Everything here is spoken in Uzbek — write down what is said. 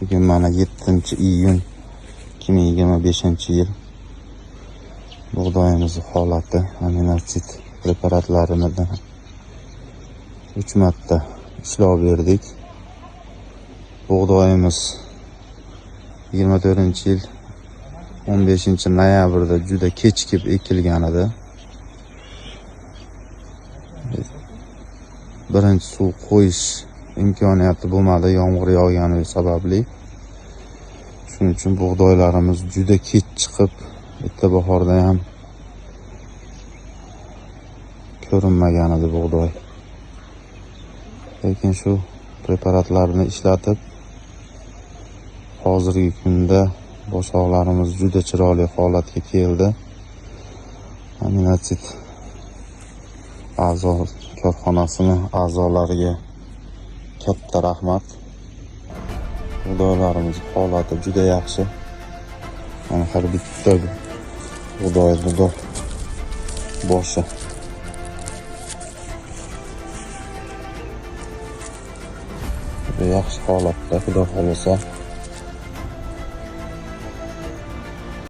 Bugün mana 7-iyun 2025-yil. Bug'doyimiz holati aminotsid preparatlarini 3 marta ishlov berdik. Bug'doyimiz 24-yil 15-noyabrda juda kechikib ekilgan edi. Birinchi suv qo'yish imkoniyati bo'lmadi, yomg'ir yog'gani sababli. Shuning uchun bug'doylarimiz juda kech chiqib, bitta bahorda ham ko'rinmagan edi bug'doy. Lekin shu preparatlarni ishlatib, hozirgi kunda boshoqlarimiz juda chiroyli holatga keldi. Aminotsid korxonasini a'zolariga katta rahmat. Bug'doylarimiz holati juda yaxshi. Mana har bitta bug'doy boshi. Juda yaxshi holatda, xudo xolasa.